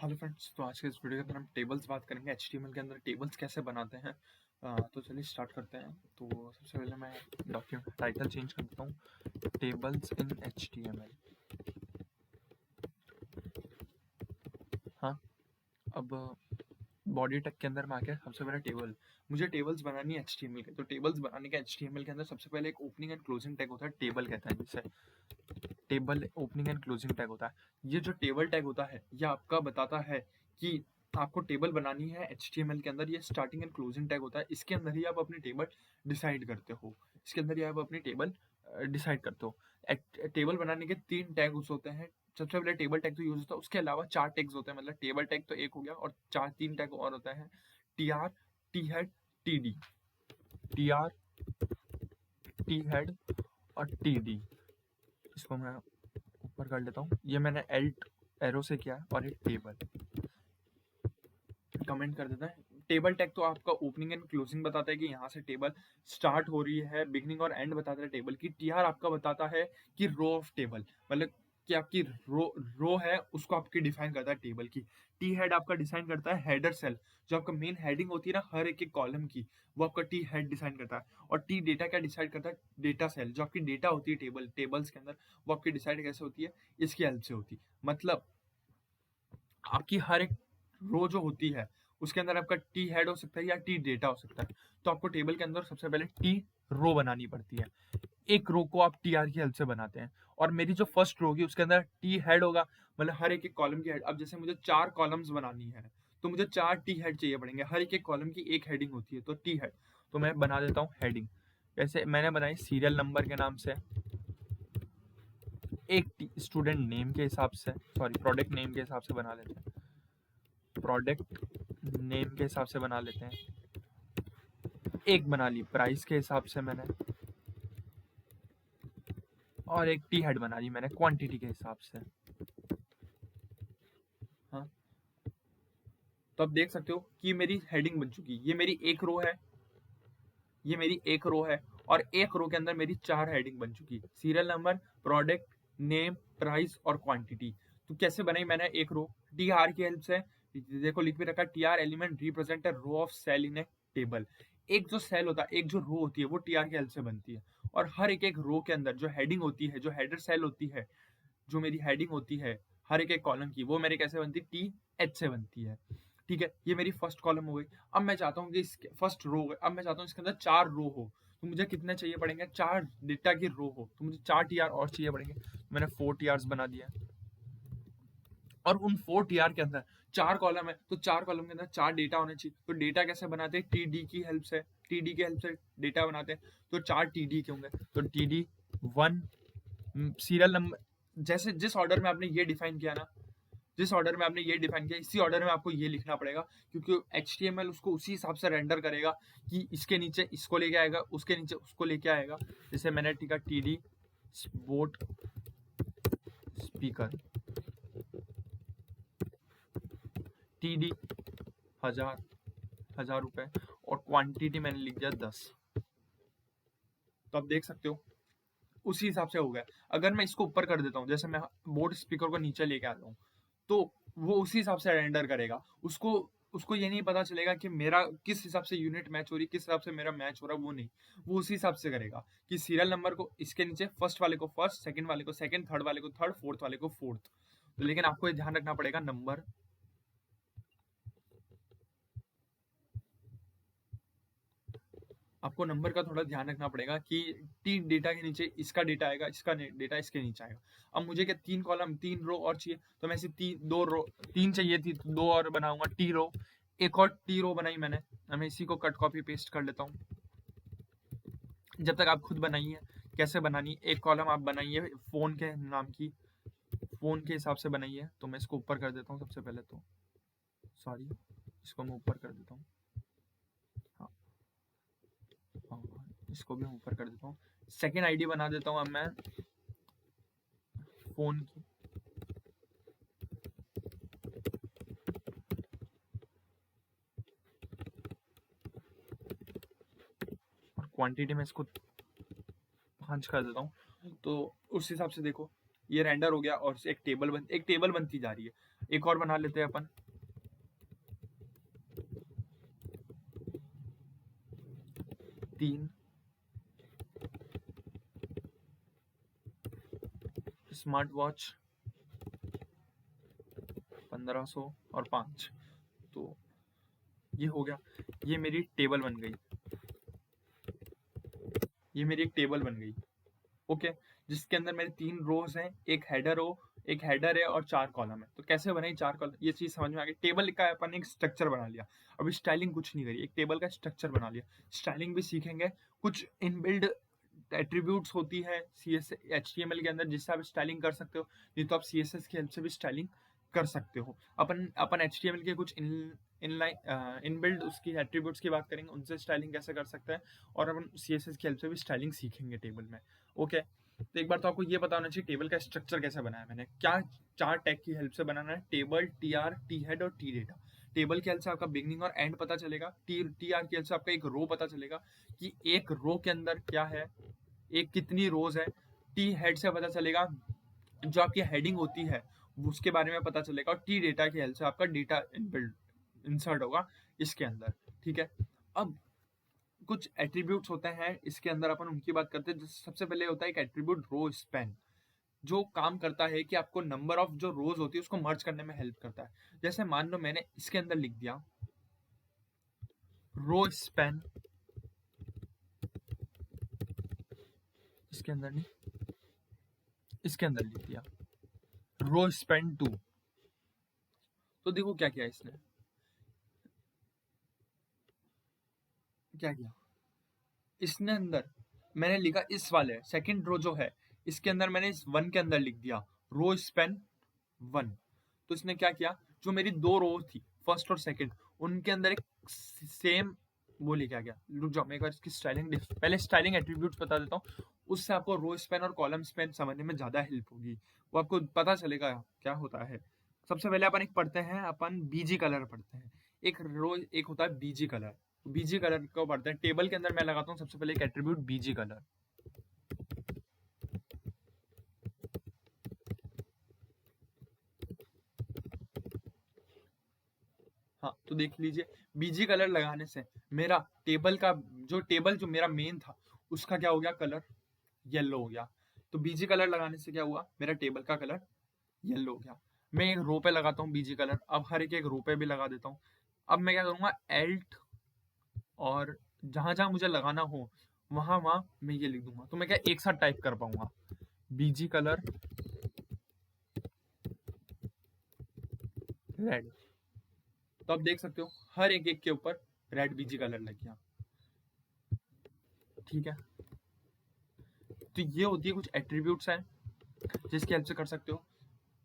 Hello friends, तो आज के इस वीडियो के अंदर हम टेबल्स बात करेंगे। एचटीएमएल के अंदर टेबल्स कैसे बनाते हैं। तो चलिए स्टार्ट करते हैं। तो सबसे पहले मैं डॉक्यूमेंट टाइटल चेंज कर देता हूँ, टेबल्स इन एचटीएमएल। हाँ, अब बॉडी टैग के अंदर में आके सबसे पहले टेबल, मुझे टेबल्स बनानी है एचटीएमएल के। तो टेबल्स बनाने के एचटीएमएल के अंदर सबसे पहले एक ओपनिंग एंड क्लोजिंग टैग होता है, टेबल कहते हैं जिसे। Table opening and closing tag होता है। ये जो टेबल टैग होता है ये आपका बताता है कि आपको टेबल बनानी है एचटीएमएल के अंदर। ये स्टार्टिंग एंड क्लोजिंग टैग होता है, इसके अंदर ही आप अपनी टेबल डिसाइड करते हो। इसके अंदर ही आप अपनी टेबल डिसाइड करते हो। टेबल बनाने के 3 टैग्स होते हैं। सबसे पहले टेबल टैग तो यूज होता है, उसके अलावा 4 टैग्स होते हैं। मतलब टेबल टैग तो एक हो गया और 3 टैग और होता है। T R, T head, T D. T R, T head और टी डी। इसको मैं ऊपर कर लेता हूँ। ये मैंने एल्ट एरो से किया है। और एक टेबल कमेंट कर देता है। टेबल टैग तो आपका ओपनिंग एंड क्लोजिंग बताता है कि यहाँ से टेबल स्टार्ट हो रही है, बिगनिंग और एंड बताता है टेबल की। टीआर आपका बताता है कि रो ऑफ टेबल, मतलब कि आपकी रो है उसको आपकी डिफाइन करता है टेबल की। टी हेड आपका डिसाइन करता है हेडर सेल, जो आपका मेन हेडिंग होती है ना हर एक कॉलम की, वो आपका टी हेड डिसाइन करता है। और टी डेटा क्या डिसाइड करता है, डेटा सेल, जो आपकी डेटा होती है टेबल्स के अंदर, वो आपकी डिसाइड कैसे होती है, इसकी हेल्प से होती है। मतलब आपकी हर एक रो जो होती है उसके अंदर आपका टी हेड हो सकता है या टी डेटा हो सकता है। तो आपको टेबल के अंदर सबसे पहले टी रो बनानी पड़ती है। एक रो को आप टी आर की हेल्प से बनाते हैं। और मेरी जो फर्स्ट रो होगी उसके अंदर टी हेड होगा, मतलब हर एक कॉलम की हेड। अब जैसे मुझे 4 कॉलम्स बनानी है तो मुझे 4 टी हेड चाहिए पड़ेंगे। हर एक कॉलम की एक हेडिंग होती है, तो टी हेड। तो मैं बना देता हूँ हेडिंग। जैसे मैंने बनाई सीरियल नंबर के नाम से, एक स्टूडेंट नेम के हिसाब से, सॉरी प्रोडक्ट नेम के हिसाब से बना लेते हैं। प्रोडक्ट नेम के हिसाब से बना लेते हैं। एक बना ली प्राइस के हिसाब से मैंने, और एक टी हेड बना ली मैंने क्वांटिटी के हिसाब से। हाँ, तो आप देख सकते हो कि मेरी हेडिंग बन चुकी। ये मेरी एक रो है, ये मेरी एक रो है, और एक रो के अंदर मेरी 4 हेडिंग बन चुकी। Serial number, product name, price और क्वांटिटी। तो कैसे बनाई मैंने एक रो, टी आर की हेल्प से। देखो लिख भी रखा, T R element represent a row of cell in a table. एक जो सेल होता है, एक जो रो होती है, वो टी आर की हेल्प से बनती है। और हर एक रो के अंदर जो हेडिंग होती है, जो हेडर सेल होती है, जो मेरी हेडिंग होती है हर एक कॉलम की, वो मेरे कैसे बनती है, टी एच से बनती है। ठीक है, ये मेरी फर्स्ट कॉलम हो गई। अब मैं चाहता हूँ कि इसके फर्स्ट रो हो गई, अब मैं चाहता हूँ इसके अंदर 4 रो हो। तो मुझे कितने चाहिए पड़ेंगे, 4 डेटा की रो हो, तो मुझे 4 टी आर और चाहिए पड़ेंगे। मैंने 4 टी आर बना दिया। और उन 4 टी आर के अंदर 4 कॉलम है, तो 4 कॉलम के अंदर 4 डेटा होने चाहिए। तो डेटा कैसे बनाते हैं, टी डी की हेल्प से। टी डी की हेल्प से डेटा बनाते हैं। तो 4 टी डी के होंगे, तो टी डी 1 सीरियल नंबर। जैसे जिस ऑर्डर में आपने ये डिफाइन किया ना, जिस ऑर्डर में आपने ये डिफाइन किया, इसी ऑर्डर में आपको ये लिखना पड़ेगा। क्योंकि एचटीएमएल उसको उसी हिसाब से रेंडर करेगा कि इसके नीचे इसको लेके आएगा, उसके नीचे उसको लेके आएगा। जैसे मैंने टिका T D boat speaker, T D 1000 रुपए, और क्वांटिटी मैंने लिख दिया 10। तो आप देख सकते हो उसी हिसाब से हो गया। अगर मैं इसको ऊपर कर देता हूँ, जैसे मैं बोट स्पीकर को नीचे लेके आता हूँ, तो वो उसी हिसाब से रेंडर करेगा। उसको उसको ये नहीं पता चलेगा कि मेरा किस हिसाब से यूनिट मैच हो रही, किस हिसाब से मेरा मैच हो रहा है, वो नहीं। वो उसी हिसाब से करेगा कि सीरियल नंबर को इसके नीचे, फर्स्ट वाले को फर्स्ट, सेकंड वाले को सेकंड, थर्ड वाले को थर्ड, फोर्थ वाले को फोर्थ। तो लेकिन आपको ये ध्यान रखना पड़ेगा, नंबर, आपको नंबर का थोड़ा ध्यान रखना पड़ेगा कि टी डेटा के नीचे इसका डेटा आएगा, इसका डेटा इसके नीचे आएगा। अब मुझे क्या 3 कॉलम 3 रो और चाहिए, तो मैं ऐसे 2 रो, 3 चाहिए थी तो 2 और बनाऊंगा टी रो। एक और टी रो बनाई मैंने। मैं इसी को कट कॉपी पेस्ट कर लेता हूँ। जब तक आप खुद बनाइए कैसे बनानी। एक कॉलम आप बनाइए फोन के नाम की, फोन के हिसाब से बनाइए। तो मैं इसको ऊपर कर देता हूँ सबसे पहले तो, सॉरी, इसको मैं ऊपर कर देता हूँ। हाँ, हाँ, इसको भी मैं ऊपर कर देता हूँ। सेकेंड आईडी बना देता हूँ अब मैं फोन की। और क्वांटिटी में इसको 5 कर देता हूँ। तो उस हिसाब से देखो, ये रेंडर हो गया और एक टेबल बनती जा रही है। एक और बना लेते हैं अपन। तीन स्मार्ट वॉच 1500 और 5, तो ये हो गया। ये मेरी टेबल बन गई, ये मेरी एक टेबल बन गई। ओके, जिसके अंदर मेरे 3 रोज हैं, एक हेडर है और 4 कॉलम है। तो कैसे बनाई 4 कॉलम, ये चीज समझ में आ गई। टेबल का अपन एक स्ट्रक्चर बना लिया। अभी स्टाइलिंग कुछ नहीं करी, एक टेबल का स्ट्रक्चर बना लिया। स्टाइलिंग भी सीखेंगे। कुछ इनबिल्ड एट्रीब्यूट्स होती है HTML के अंदर, जिससे आप स्टाइलिंग कर सकते हो। नहीं तो आप CSS की हेल्प से भी स्टाइलिंग कर सकते हो। अपन HTML के कुछ इनबिल्ड उसकी एट्रीब्यूट्स की बात करेंगे, उनसे स्टाइलिंग कैसे कर सकते हैं। और अपन CSS की हेल्प से भी स्टाइलिंग सीखेंगे टेबल में। ओके, तो एक बार तो आपको ये पता होना चाहिए टेबल का स्ट्रक्चर कैसे बनाया मैंने। क्या 4 टैग की हेल्प से बनाना है, टेबल, TR,Thead और Tdata। टेबल की हेल्प से आपका बिगनिंग और एंड पता चलेगा। TR की हेल्प से आपका एक रो पता चलेगा कि एक रो के अंदर क्या है, एक कितनी रोज है। Head से पता चलेगा जो आपकी हेडिंग होती है उसके बारे में पता चलेगा। और Data की हेल्प से आपका डेटा इंसर्ट होगा इसके अंदर। ठीक है, अब कुछ एट्रीब्यूट्स होते हैं इसके अंदर, अपन उनकी बात करते हैं। सबसे पहले होता है एक एट्रीब्यूट रो स्पैन, जो काम करता है कि आपको नंबर ऑफ जो रोज होती है उसको मर्ज करने में हेल्प करता है। जैसे मान लो मैंने इसके अंदर लिख दिया रो स्पैन, इसके अंदर नहीं, इसके अंदर लिख दिया रो स्पैन 2। तो देखो क्या किया इसने, क्या किया इसने अंदर, मैंने लिखा इस वाले सेकंड रो जो है इसके अंदर मैंने इस 1 के अंदर लिख दिया रो स्पैन 1। तो इसने क्या किया, जो मेरी 2 रो थी फर्स्ट और सेकंड, उनके अंदर एक सेम वो लेके आ गया। रुक जाओ, मैं एक बार इसकी स्टाइलिंग, पहले स्टाइलिंग एट्रीब्यूट्स बता देता हूँ, उससे आपको रो स्पैन और कॉलम स्पैन समझने में ज्यादा हेल्प होगी। वो आपको पता चलेगा क्या होता है। सबसे पहले अपन एक पढ़ते हैं, अपन बीजी कलर पढ़ते हैं। एक होता है बीजी कलर। बीजी कलर को पढ़ते हैं। टेबल के अंदर मैं लगाता हूँ सबसे पहले एक एट्रीब्यूट बीजी कलर। हाँ, तो देख लीजिए, बीजी कलर लगाने से मेरा टेबल जो मेरा मेन था उसका क्या हो गया, कलर येलो हो गया। तो बीजी कलर लगाने से क्या हुआ, मेरा टेबल का कलर येलो हो गया। मैं एक रो पे लगाता हूँ बीजी कलर, अब हर एक रो पे भी लगा देता हूँ। अब मैं क्या करूंगा, एल्ट, और जहां जहां मुझे लगाना हो वहां वहां मैं ये लिख दूंगा। तो मैं क्या एक साथ टाइप कर पाऊंगा, बीजी कलर रेड। तो आप देख सकते हो हर एक के ऊपर रेड बीजी कलर लग गया। ठीक है, तो ये होती है कुछ एट्रीब्यूट्स हैं जिसकी हेल्प से कर सकते हो।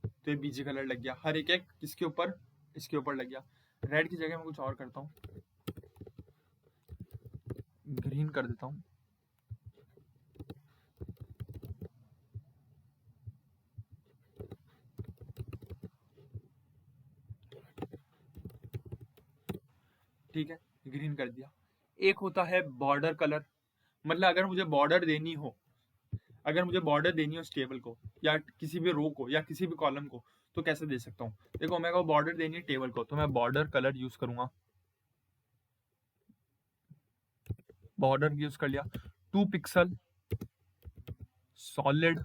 तो ये बीजी कलर लग गया, हर एक किसके ऊपर, इसके ऊपर लग गया। रेड की जगह मैं कुछ और करता हूँ, ग्रीन कर देता हूँ। ठीक है, ग्रीन कर दिया। एक होता है बॉर्डर कलर, मतलब अगर मुझे बॉर्डर देनी हो उस टेबल को या किसी भी रो को या किसी भी कॉलम को, तो कैसे दे सकता हूँ। देखो, मेरे को बॉर्डर देनी है टेबल को, तो मैं बॉर्डर कलर यूज करूंगा। बॉर्डर यूज कर लिया, 2 pixel solid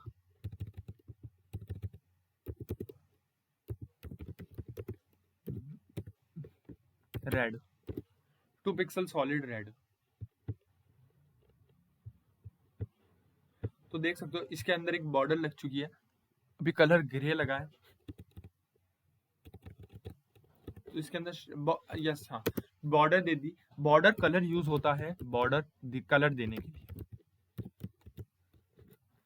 red, 2 pixel solid red. तो देख सकते हो इसके अंदर एक बॉर्डर लग चुकी है। अभी कलर ग्रे लगा है, तो इसके अंदर यस, हाँ, बॉर्डर दे दी। बॉर्डर कलर यूज होता है कलर देने के लिए।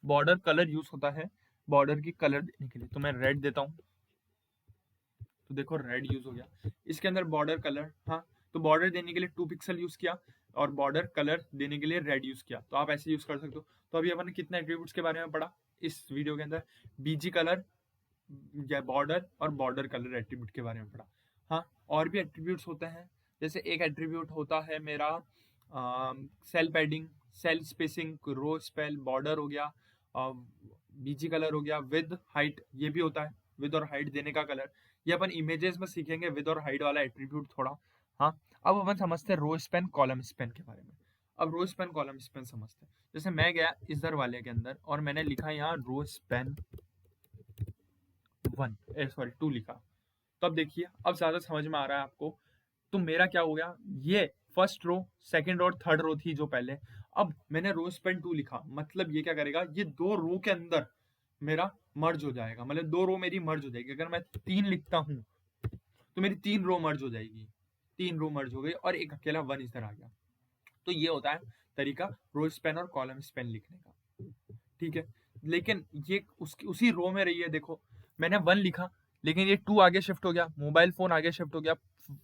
बॉर्डर कलर यूज होता है बॉर्डर की कलर देने के लिए। तो मैं रेड देता हूँ, तो देखो रेड यूज हो गया इसके अंदर बॉर्डर कलर। हाँ, तो बॉर्डर देने के लिए 2 पिक्सल यूज किया और बॉर्डर कलर देने के लिए रेड यूज किया। तो आप ऐसे यूज कर सकते हो। तो अभी अपन ने कितने एट्रीब्यूट्स के बारे में पढ़ा इस वीडियो के अंदर, बीजी कलर या बॉर्डर और बॉर्डर कलर एट्रीब्यूट के बारे में पढ़ा। हाँ, और भी एट्रीब्यूट्स होते हैं। जैसे एक एट्रीब्यूट होता है मेरा सेल पैडिंग, सेल स्पेसिंग, रो स्पेल, बॉर्डर हो गया, बीजी कलर हो गया, विद हाइट ये भी होता है, विद और हाइट देने का कलर। ये अपन इमेजेस में सीखेंगे विद और हाइट वाला एट्रीब्यूट थोड़ा। हाँ, अब अपन समझते हैं रो स्पैन कॉलम स्पैन के बारे में। अब रो स्पैन कॉलम स्पैन समझते हैं। जैसे मैं गया इधर वाले के अंदर और मैंने लिखा यहाँ रो स्पैन 2 लिखा। तो अब देखिए, अब ज्यादा समझ में आ रहा है आपको। तो मेरा क्या हो गया, ये फर्स्ट रो, सेकंड और थर्ड रो थी जो पहले। अब मैंने रो स्पैन 2 लिखा, मतलब ये क्या करेगा, ये 2 रो के अंदर मेरा मर्ज हो जाएगा, मतलब 2 रो मेरी मर्ज हो जाएगी। अगर मैं 3 लिखता हूं तो मेरी 3 रो मर्ज हो जाएगी, 3 रो मर्ज हो गई और एक अकेला 1 इधर आ गया। तो ये होता है तरीका रो स्पैन और कॉलम स्पैन लिखने का, ठीक है। लेकिन ये उसी रो में रही है, देखो मैंने 1 लिखा, लेकिन ये 2 आगे शिफ्ट हो गया, मोबाइल फोन आगे शिफ्ट हो गया,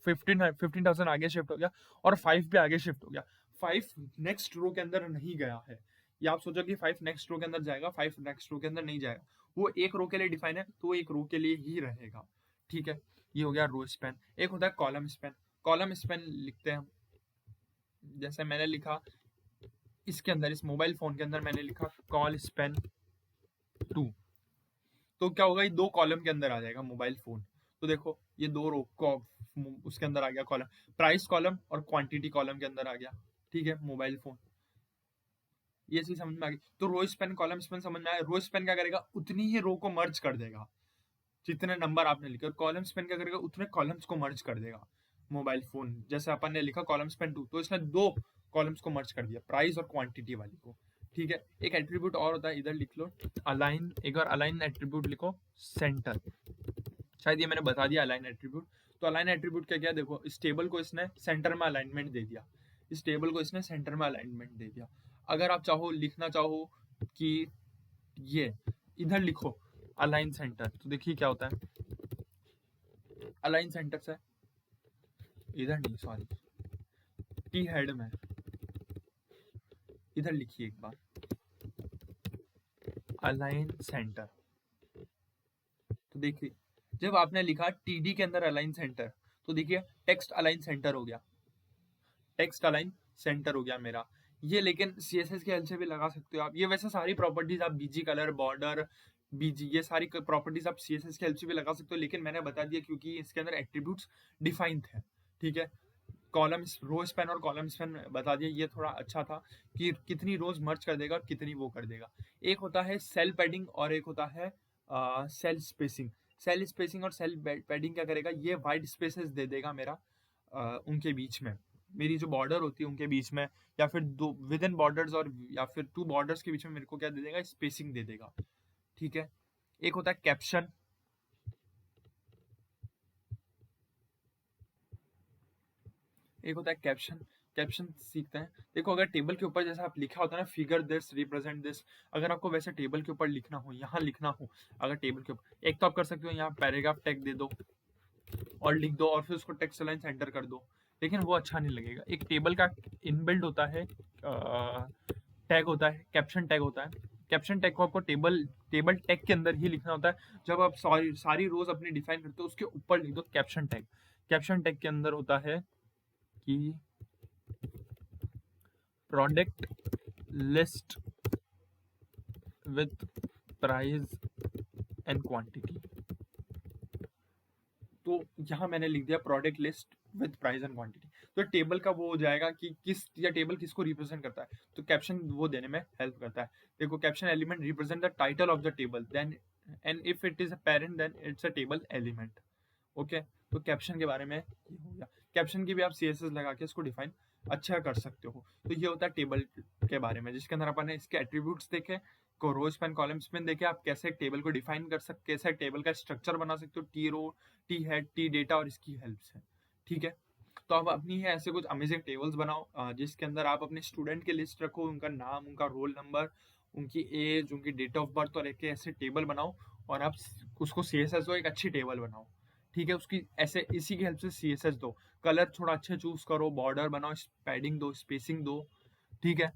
15,000 आगे शिफ्ट हो गया और 5 भी आगे शिफ्ट हो गया। 5 नेक्स्ट रो के अंदर नहीं गया है। ये आप सोचो कि 5 नेक्स्ट रो के अंदर जाएगा, 5 नेक्स्ट रो के अंदर नहीं जाएगा। वो एक रो के लिए डिफाइन है, तो एक रो के लिए ही रहेगा, ठीक है। ये हो गया रो स्पैन। एक होता है कॉलम स्पैन। कॉलम स्पैन लिखते हैं हम, जैसे मैंने लिखा इसके अंदर, इस मोबाइल फोन के अंदर मैंने लिखा कॉल स्पैन 2। तो क्या होगा, ये 2 कॉलम के अंदर आ जाएगा मोबाइल फोन। तो देखो ये 2 रो उसके अंदर आ गया कॉलम, प्राइस कॉलम और क्वांटिटी कॉलम के अंदर आ गया, ठीक है, मोबाइल फोन। ये चीज समझ में आ गई। तो रो स्पैन कॉलम स्पैन समझ में आया। रो स्पैन क्या करेगा, उतनी ही रो को मर्ज कर देगा जितने नंबर आपने लिखे, और कॉलम स्पैन क्या करेगा, उतने कॉलम्स को मर्ज कर देगा। मोबाइल फोन जैसे अपन ने लिखा कॉलम स्पैन 2, तो इसने 2 कॉलम्स को मर्ज कर दिया, प्राइस और क्वांटिटी वाली को, ठीक है। एक एट्रीब्यूट और होता है, इधर लिख लो अलाइन। एक और अलाइन एट्रीब्यूट लिखो, सेंटर। शायद ये मैंने बता दिया अलाइन एट्रीब्यूट। तो अलाइन एट्रीब्यूट क्या किया, देखो इस टेबल को इसने सेंटर में अलाइनमेंट दे दिया, इस टेबल को इसने सेंटर में अलाइनमेंट दे दिया। अगर आप चाहो लिखना चाहो कि ये इधर लिखो अलाइन सेंटर, तो देखिए क्या होता है, अलाइन सेंटर से इधर नहीं, सॉरी, टी हेड में इधर लिखिए एक बार अलाइन सेंटर। तो देखिए जब आपने लिखा टीडी के अंदर अलाइन सेंटर, तो देखिए टेक्स्ट अलाइन सेंटर हो गया, टेक्स्ट अलाइन सेंटर हो गया मेरा ये। लेकिन सीएसएस के हेल्प से भी लगा सकते हो आप ये। वैसे सारी प्रॉपर्टीज आप बीजी कलर, बॉर्डर, बीजी, ये सारी प्रॉपर्टीज आप सीएसएस के हेल्प से भी लगा सकते हो, लेकिन मैंने बता दिया क्योंकि इसके अंदर एट्रीब्यूट्स डिफाइन थे, ठीक है। कॉलम रो स्पैन और कॉलम स्पैन बता दिया, ये थोड़ा अच्छा था कि कितनी रोज मर्ज कर देगा और कितनी वो कर देगा। एक होता है सेल पैडिंग और एक होता है सेल स्पेसिंग। सेल स्पेसिंग और सेल पैडिंग क्या करेगा, ये वाइड स्पेसेस दे देगा मेरा उनके बीच में, मेरी जो बॉर्डर होती है उनके बीच में, या फिर दो विद इन बॉर्डर्स, और या फिर 2 बॉर्डर्स के बीच में मेरे को क्या दे देगा, स्पेसिंग दे देगा, ठीक है। एक होता है कैप्शन। एक होता है कैप्शन। कैप्शन सीखते हैं, देखो अगर टेबल के ऊपर जैसा आप लिखा होता है ना, फिगर दिस रिप्रेजेंट दिस, अगर आपको वैसे टेबल के ऊपर लिखना हो, यहाँ लिखना हो, अगर टेबल के ऊपर, एक तो आप कर सकते हो यहाँ पैराग्राफ टैग दे दो और लिख दो और फिर उसको टेक्स्ट लाइन सेंटर कर दो, लेकिन वो अच्छा नहीं लगेगा। एक टेबल का इनबिल्ड होता है टैग होता है, कैप्शन टैग होता है। कैप्शन टैग को आपको टेबल टेबल टैग के अंदर ही लिखना होता है। जब आप सारी सारी रोज अपनी डिफाइन करते हो उसके ऊपर लिख दो कैप्शन टैग। कैप्शन टैग के अंदर होता है कि product list with price and quantity. तो यहाँ मैंने लिख दिया product list with price and quantity. तो टेबल का वो हो जाएगा कि किस, या टेबल किसको रिप्रेजेंट करता है, तो कैप्शन वो देने में हेल्प करता है। देखो caption element represent the title of the table, then and if it is a parent then it's a table element, okay. तो कैप्शन के बारे में ये हो गया। कैप्शन की भी आप सीएसएस लगा के इसको डिफाइन अच्छा कर सकते हो। तो ये होता है टेबल के बारे में, जिसके अंदर अपन ने इसके एट्रीब्यूट्स देखे, को रो स्पैन कॉलम स्पैन देखे, आप कैसे एक टेबल को डिफाइन कर सकते, कैसे टेबल का स्ट्रक्चर बना सकते हो, टी रो, टी हेड, टी डेटा और इसकी हेल्प से, ठीक है। तो आप अपनी ही ऐसे कुछ अमेजिंग टेबल्स बनाओ जिसके अंदर आप अपने स्टूडेंट की लिस्ट रखो, उनका नाम, उनका रोल नंबर, उनकी एज, उनकी डेट ऑफ बर्थ, और एक ऐसे टेबल बनाओ और आप उसको सीएसएस दो, एक अच्छी टेबल बनाओ, ठीक है। उसकी ऐसे इसी की हेल्प से सीएसएस दो, कलर थोड़ा अच्छे चूज करो, बॉर्डर बनाओ, पैडिंग दो, स्पेसिंग दो, ठीक है।